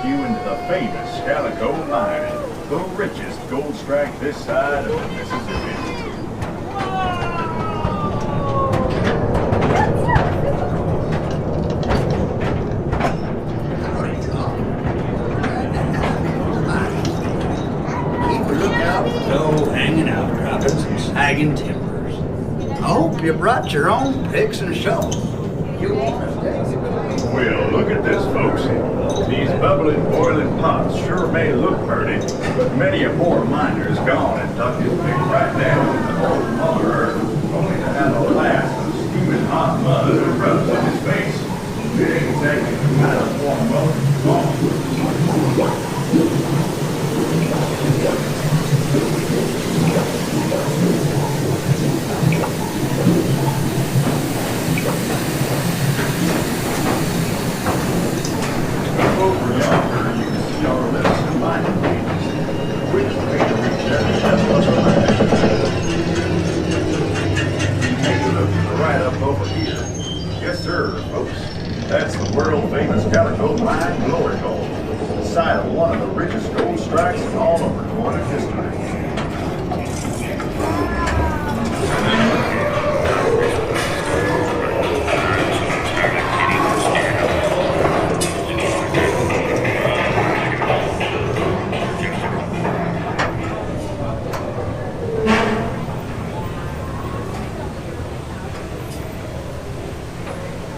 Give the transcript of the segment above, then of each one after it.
you into the famous Calico mine, the richest gold strike this side of the Mississippi. Hanging out, dropping some sagging timbers. I hope you brought your own picks and shovels. You want us to? Well, look at this, folks. These bubbling, boiling pots sure may look pretty, but many a poor miner's gone and tucked his pick right down in the old Mother Earth, only to have a blast of steaming hot mud erupt in his face. It ain't exactly the kind of warm welcome you want. Over yonder, you can see our lists and mining pages. Which way to reach every step of the line? Take a look right up over here. Yes, sir, folks. That's the world-famous Calico mine glory hole, the site of one of the richest gold strikes in all of recorded history.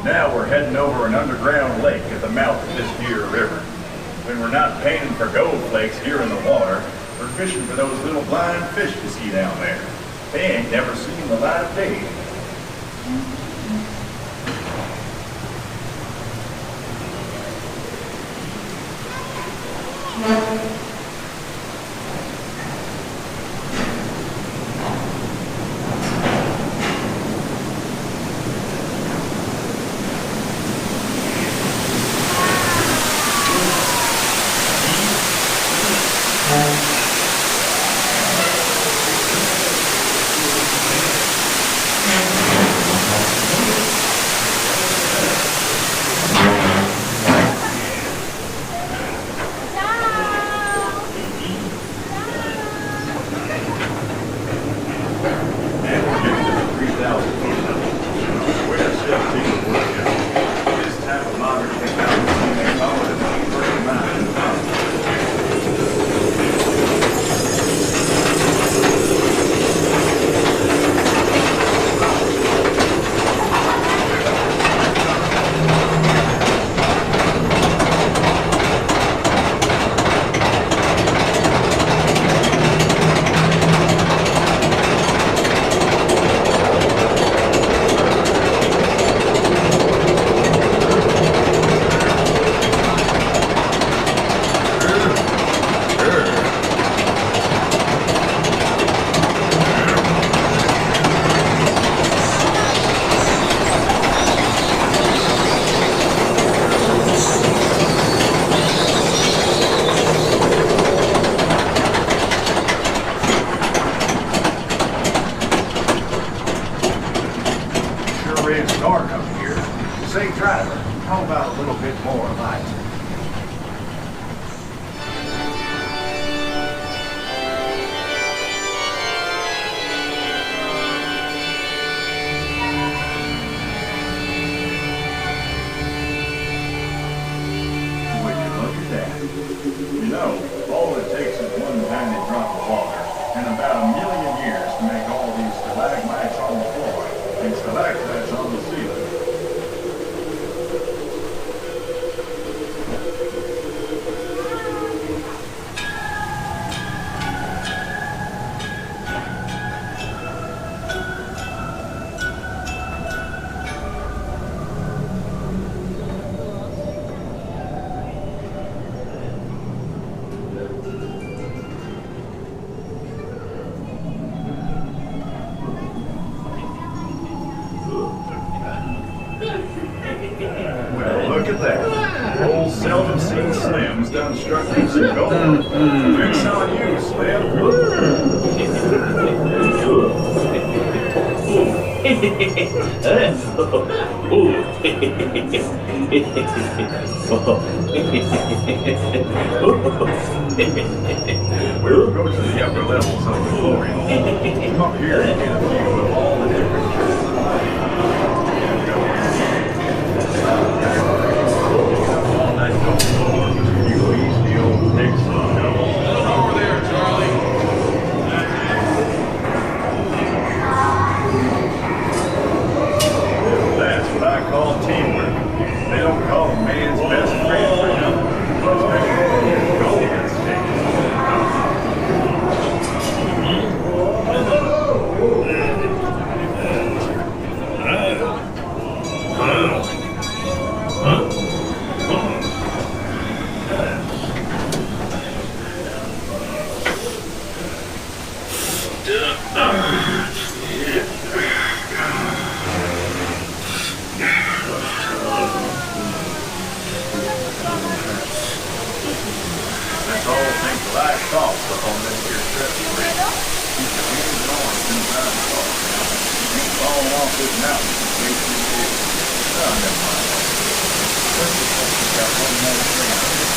Now we're heading over an underground lake at the mouth of this here river. When we're not paying for gold flakes here in the water, we're fishing for those little blind fish you see down there. They ain't never seen the light of day. Say, driver, how about a little bit more light? Would you look at that? You know, all it takes is one tiny drop of water and about 1 million years to make all these stalagmites on the floor and stalactites on the ceiling. Look at that. Old seldom seen Slim's done struck me some gold. Drinks on you, Slim. We'll go to the upper levels of the glory. Come up here and get a view of all the different churches. All that gold floor, you ease the old pigs. Over there, Charlie. That's what I call teamwork. They don't call a man's best friend for nothing. Especially when you're gold at stake. That's all things life costs up on this here trip. Keep your hands on and time costs. You ain't falling off this mountain in case you did. Oh, never mind. Let's just hope we got one more thing out here.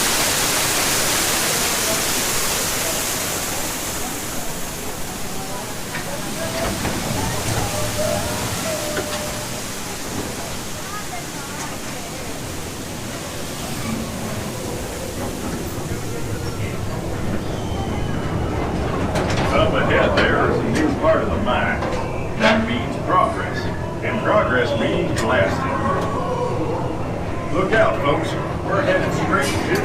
Up ahead there is a new part of the mine. That means progress. And progress means blasting. Look out, folks. We're headed straight to